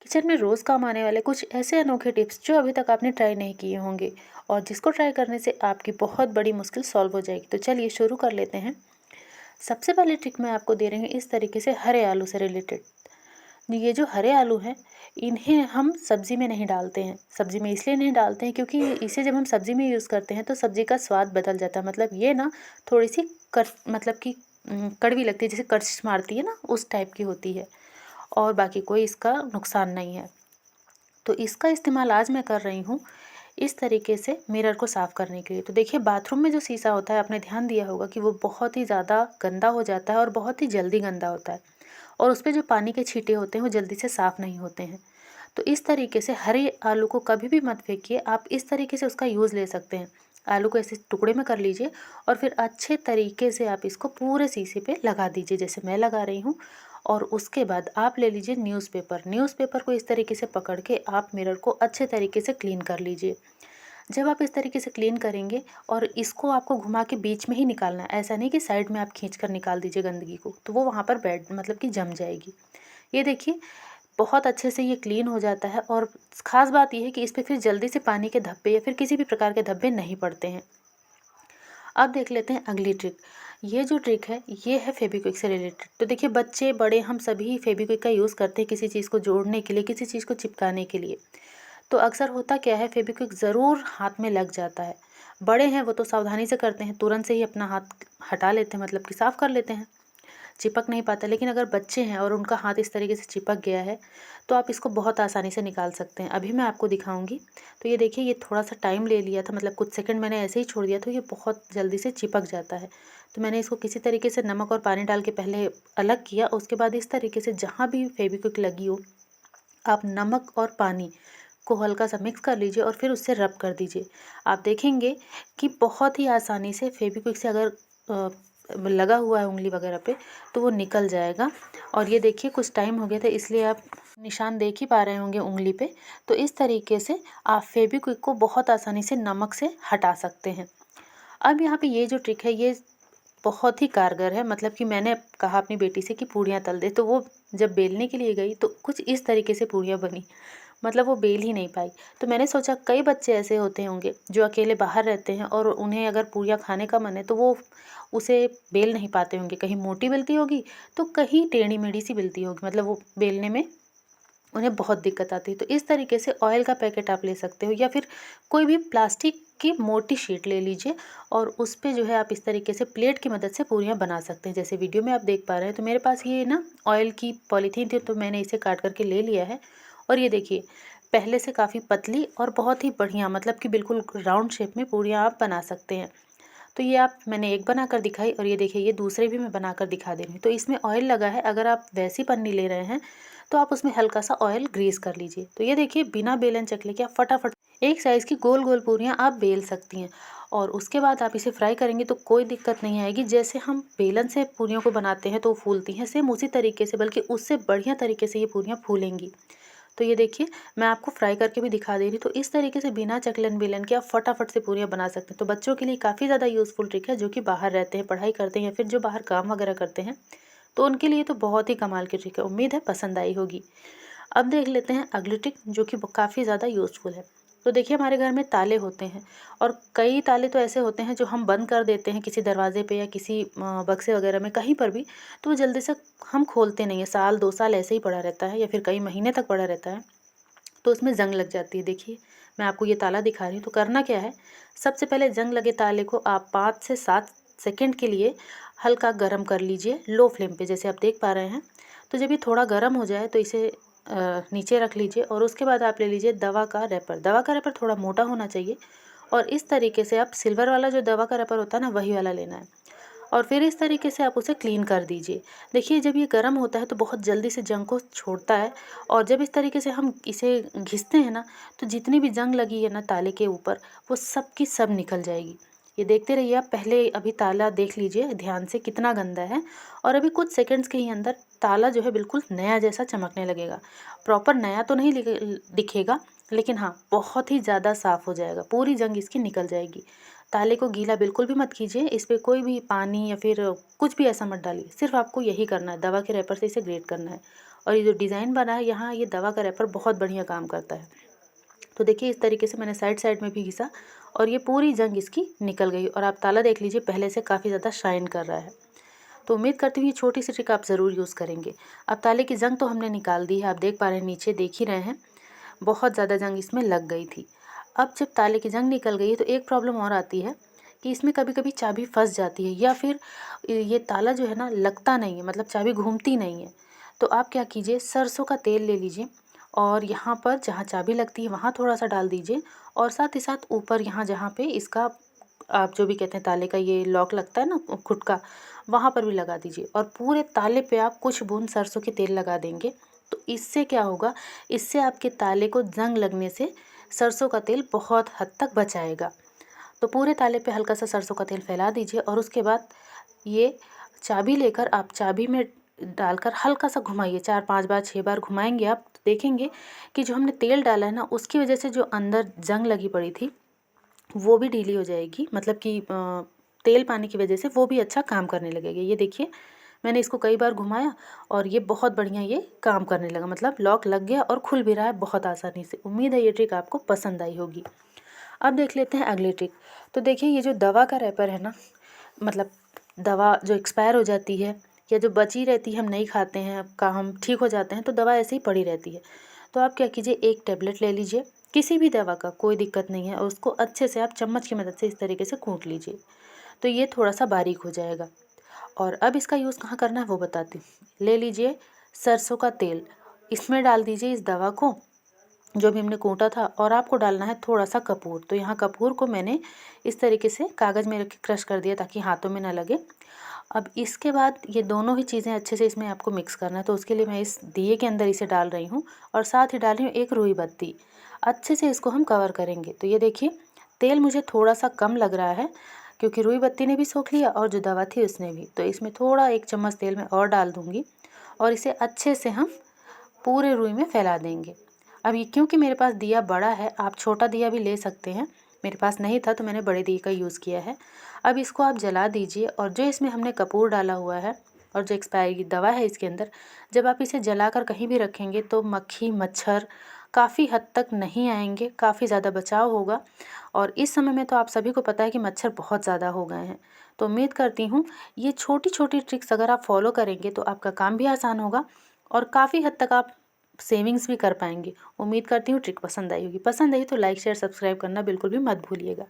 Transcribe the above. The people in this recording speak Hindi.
किचन में रोज़ काम आने वाले कुछ ऐसे अनोखे टिप्स जो अभी तक आपने ट्राई नहीं किए होंगे और जिसको ट्राई करने से आपकी बहुत बड़ी मुश्किल सॉल्व हो जाएगी। तो चलिए शुरू कर लेते हैं। सबसे पहले ट्रिक मैं आपको दे रही हूँ इस तरीके से, हरे आलू से रिलेटेड। ये जो हरे आलू हैं, इन्हें हम सब्ज़ी में नहीं डालते हैं। सब्ज़ी में इसलिए नहीं डालते हैं क्योंकि इसे जब हम सब्ज़ी में यूज़ करते हैं तो सब्ज़ी का स्वाद बदल जाता है। मतलब ये ना थोड़ी सी कर मतलब कि कड़वी लगती है, जैसे कर्च मारती है ना, उस टाइप की होती है। और बाकी कोई इसका नुकसान नहीं है। तो इसका इस्तेमाल आज मैं कर रही हूँ इस तरीके से मिरर को साफ़ करने के लिए। तो देखिए, बाथरूम में जो शीशा होता है, आपने ध्यान दिया होगा कि वो बहुत ही ज़्यादा गंदा हो जाता है और बहुत ही जल्दी गंदा होता है, और उस पे जो पानी के छींटे होते हैं वो जल्दी से साफ़ नहीं होते हैं। तो इस तरीके से हरे आलू को कभी भी मत फेंकिए, आप इस तरीके से उसका यूज़ ले सकते हैं। आलू को ऐसे टुकड़े में कर लीजिए और फिर अच्छे तरीके से आप इसको पूरे शीशे पे लगा दीजिए, जैसे मैं लगा रही हूँ। और उसके बाद आप ले लीजिए न्यूज़पेपर। न्यूज़पेपर को इस तरीके से पकड़ के आप मिरर को अच्छे तरीके से क्लीन कर लीजिए। जब आप इस तरीके से क्लीन करेंगे, और इसको आपको घुमा के बीच में ही निकालना है, ऐसा नहीं कि साइड में आप खींच कर निकाल दीजिए गंदगी को, तो वो वहाँ पर बैठ मतलब कि जम जाएगी। ये देखिए, बहुत अच्छे से ये क्लीन हो जाता है। और ख़ास बात ये है कि इस पे फिर जल्दी से पानी के धब्बे या फिर किसी भी प्रकार के धब्बे नहीं पड़ते हैं। अब देख लेते हैं अगली ट्रिक। ये जो ट्रिक है ये है फेविक्विक से रिलेटेड। तो देखिए, बच्चे बड़े हम सभी फेविक्विक का यूज़ करते हैं किसी चीज़ को जोड़ने के लिए, किसी चीज़ को चिपकाने के लिए। तो अक्सर होता क्या है, फेविक्विक ज़रूर हाथ में लग जाता है। बड़े हैं वो तो सावधानी से करते हैं, तुरंत से ही अपना हाथ हटा लेते हैं, मतलब कि साफ़ कर लेते हैं, चिपक नहीं पाता। लेकिन अगर बच्चे हैं और उनका हाथ इस तरीके से चिपक गया है, तो आप इसको बहुत आसानी से निकाल सकते हैं। अभी मैं आपको दिखाऊंगी। तो ये देखिए, ये थोड़ा सा टाइम ले लिया था, मतलब कुछ सेकंड मैंने ऐसे ही छोड़ दिया, तो ये बहुत जल्दी से चिपक जाता है। तो मैंने इसको किसी तरीके से नमक और पानी डाल के पहले अलग किया। उसके बाद इस तरीके से जहाँ भी फेविक्विक लगी हो, आप नमक और पानी को हल्का सा मिक्स कर लीजिए और फिर उससे रब कर दीजिए। आप देखेंगे कि बहुत ही आसानी से फेविक्विक से, अगर लगा हुआ है उंगली वगैरह पे, तो वो निकल जाएगा। और ये देखिए, कुछ टाइम हो गया था इसलिए आप निशान देख ही पा रहे होंगे उंगली पे। तो इस तरीके से आप फेविक्विक को बहुत आसानी से नमक से हटा सकते हैं। अब यहाँ पे ये जो ट्रिक है ये बहुत ही कारगर है। मतलब कि मैंने कहा अपनी बेटी से कि पूड़ियाँ तल दे, तो वो जब बेलने के लिए गई तो कुछ इस तरीके से पूड़ियाँ बनी, मतलब वो बेल ही नहीं पाई। तो मैंने सोचा कई बच्चे ऐसे होते होंगे जो अकेले बाहर रहते हैं और उन्हें अगर पूड़ियाँ खाने का मन है तो वो उसे बेल नहीं पाते होंगे। कहीं मोटी बेलती होगी तो कहीं टेढ़ी मेढ़ी सी बेलती होगी, मतलब वो बेलने में उन्हें बहुत दिक्कत आती है। तो इस तरीके से ऑयल का पैकेट आप ले सकते हो, या फिर कोई भी प्लास्टिक की मोटी शीट ले लीजिए और उस पे जो है आप इस तरीके से प्लेट की मदद से पूरियाँ बना सकते हैं। जैसे वीडियो में आप देख पा रहे हैं, तो मेरे पास ये ना ऑयल की पॉलीथीन थी, तो मैंने इसे काट करके ले लिया है। और ये देखिए, पहले से काफ़ी पतली और बहुत ही बढ़िया, मतलब कि बिल्कुल राउंड शेप में पूरियाँ आप बना सकते हैं। तो ये आप मैंने एक बनाकर दिखाई, और ये देखिए ये दूसरे भी मैं बनाकर दिखा दे रही हूँ। तो इसमें ऑयल लगा है, अगर आप वैसी पन्नी ले रहे हैं तो आप उसमें हल्का सा ऑयल ग्रीस कर लीजिए। तो ये देखिए, बिना बेलन चकले के आप फटाफट एक साइज़ की गोल गोल पूरियाँ आप बेल सकती हैं। और उसके बाद आप इसे फ्राई करेंगे तो कोई दिक्कत नहीं आएगी। जैसे हम बेलन से पूरियों को बनाते हैं तो वो फूलती हैं, सेम उसी तरीके से, बल्कि उससे बढ़िया तरीके से ये पूरियाँ फूलेंगी। तो ये देखिए, मैं आपको फ्राई करके भी दिखा दे रही हूँ। तो इस तरीके से बिना चकलन बेलन के आप फटाफट से पूरियाँ बना सकते हैं। तो बच्चों के लिए काफ़ी ज़्यादा यूज़फुल ट्रिक है, जो कि बाहर रहते हैं, पढ़ाई करते हैं, या फिर जो बाहर काम वगैरह करते हैं, तो उनके लिए तो बहुत ही कमाल की ट्रिक है। उम्मीद है पसंद आई होगी। अब देख लेते हैं अगली ट्रिक, जो कि काफ़ी ज़्यादा यूज़फुल है। तो देखिए, हमारे घर में ताले होते हैं, और कई ताले तो ऐसे होते हैं जो हम बंद कर देते हैं किसी दरवाजे पे या किसी बक्से वगैरह में, कहीं पर भी, तो वो जल्दी से हम खोलते नहीं हैं। साल 2 साल ऐसे ही पड़ा रहता है, या फिर कई महीने तक पड़ा रहता है, तो उसमें ज़ंग लग जाती है। देखिए, मैं आपको ये ताला दिखा रही हूँ। तो करना क्या है, सबसे पहले ज़ंग लगे ताले को आप 5 से 7 सेकंड के लिए हल्का गर्म कर लीजिए, लो फ्लेम पे, जैसे आप देख पा रहे हैं। तो जब ये थोड़ा गर्म हो जाए तो इसे नीचे रख लीजिए, और उसके बाद आप ले लीजिए दवा का रैपर। दवा का रैपर थोड़ा मोटा होना चाहिए, और इस तरीके से आप सिल्वर वाला जो दवा का रैपर होता है ना, वही वाला लेना है। और फिर इस तरीके से आप उसे क्लीन कर दीजिए। देखिए, जब ये गर्म होता है तो बहुत जल्दी से जंग को छोड़ता है, और जब इस तरीके से हम इसे घिसते हैं ना, तो जितनी भी जंग लगी है ना ताले के ऊपर, वो सब की सब निकल जाएगी। ये देखते रहिए आप। पहले अभी ताला देख लीजिए ध्यान से कितना गंदा है, और अभी कुछ सेकंड्स के ही अंदर ताला जो है बिल्कुल नया जैसा चमकने लगेगा। प्रॉपर नया तो नहीं दिखेगा, लेकिन हाँ, बहुत ही ज़्यादा साफ़ हो जाएगा, पूरी जंग इसकी निकल जाएगी। ताले को गीला बिल्कुल भी मत कीजिए, इस पे कोई भी पानी या फिर कुछ भी ऐसा मत डालिए। सिर्फ आपको यही करना है, दवा के रैपर से इसे ग्रेट करना है। और ये जो डिज़ाइन बना है यहाँ, ये दवा का रैपर बहुत बढ़िया काम करता है। तो देखिए इस तरीके से मैंने साइड साइड में भी घिसा और ये पूरी जंग इसकी निकल गई। और आप ताला देख लीजिए पहले से काफ़ी ज़्यादा शाइन कर रहा है। तो उम्मीद करती हूँ ये छोटी सी ट्रिक आप ज़रूर यूज़ करेंगे। अब ताले की जंग तो हमने निकाल दी है, आप देख पा रहे हैं नीचे देख ही रहे हैं बहुत ज़्यादा जंग इसमें लग गई थी। अब जब ताले की जंग निकल गई है तो एक प्रॉब्लम और आती है कि इसमें कभी कभी चाबी फंस जाती है या फिर ये ताला जो है ना लगता नहीं है, मतलब चाबी घूमती नहीं है। तो आप क्या कीजिए, सरसों का तेल ले लीजिए और यहाँ पर जहाँ चाबी लगती है वहाँ थोड़ा सा डाल दीजिए और साथ ही साथ ऊपर यहाँ जहाँ पे इसका आप जो भी कहते हैं ताले का ये लॉक लगता है ना खुद का, वहाँ पर भी लगा दीजिए और पूरे ताले पे आप कुछ बूंद सरसों के तेल लगा देंगे। तो इससे क्या होगा, इससे आपके ताले को जंग लगने से सरसों का तेल बहुत हद तक बचाएगा। तो पूरे ताले पे हल्का सा सरसों का तेल फैला दीजिए और उसके बाद ये चाबी लेकर आप चाबी में डालकर हल्का सा घुमाइए, 4-5 बार 6 बार घुमाएंगे आप तो देखेंगे कि जो हमने तेल डाला है ना उसकी वजह से जो अंदर जंग लगी पड़ी थी वो भी ढीली हो जाएगी, मतलब कि तेल पानी की वजह से वो भी अच्छा काम करने लगेगा। ये देखिए मैंने इसको कई बार घुमाया और ये बहुत बढ़िया ये काम करने लगा, मतलब लॉक लग गया और खुल भी रहा है बहुत आसानी से। उम्मीद है ये ट्रिक आपको पसंद आई होगी। अब देख लेते हैं अगली ट्रिक। तो देखिए ये जो दवा का रैपर है ना, मतलब दवा जो एक्सपायर हो जाती है या जो बची रहती है, हम नहीं खाते हैं का हम ठीक हो जाते हैं तो दवा ऐसे ही पड़ी रहती है। तो आप क्या कीजिए, एक टेबलेट ले लीजिए किसी भी दवा का, कोई दिक्कत नहीं है, और उसको अच्छे से आप चम्मच की मदद से इस तरीके से कूट लीजिए तो ये थोड़ा सा बारीक हो जाएगा। और अब इसका यूज़ कहाँ करना है वो बताती हूँ। ले लीजिए सरसों का तेल, इसमें डाल दीजिए इस दवा को जो भी हमने कूटा था और आपको डालना है थोड़ा सा कपूर। तो यहाँ कपूर को मैंने इस तरीके से कागज़ में रख के क्रश कर दिया ताकि हाथों में ना लगे। अब इसके बाद ये दोनों ही चीज़ें अच्छे से इसमें आपको मिक्स करना है। तो उसके लिए मैं इस दिए के अंदर इसे डाल रही हूँ और साथ ही डाल रही हूँ एक रुई बत्ती। अच्छे से इसको हम कवर करेंगे। तो ये देखिए तेल मुझे थोड़ा सा कम लग रहा है क्योंकि रुई बत्ती ने भी सोख लिया और जो दवा थी उसने भी। तो इसमें थोड़ा 1 चम्मच तेल मैं और डाल दूँगी और इसे अच्छे से हम पूरे रुई में फैला देंगे। अब ये क्योंकि मेरे पास दिया बड़ा है, आप छोटा दिया भी ले सकते हैं, मेरे पास नहीं था तो मैंने बड़े दिए का यूज़ किया है। अब इसको आप जला दीजिए और जो इसमें हमने कपूर डाला हुआ है और जो एक्सपायरी दवा है इसके अंदर, जब आप इसे जलाकर कहीं भी रखेंगे तो मक्खी मच्छर काफ़ी हद तक नहीं आएंगे, काफ़ी ज़्यादा बचाव होगा। और इस समय में तो आप सभी को पता है कि मच्छर बहुत ज़्यादा हो गए हैं। तो उम्मीद करती हूँ ये छोटी छोटी ट्रिक्स अगर आप फॉलो करेंगे तो आपका काम भी आसान होगा और काफ़ी हद तक आप सेविंग्स भी कर पाएंगे। उम्मीद करती हूँ ट्रिक पसंद आई होगी। पसंद आई तो लाइक शेयर सब्सक्राइब करना बिल्कुल भी मत भूलिएगा।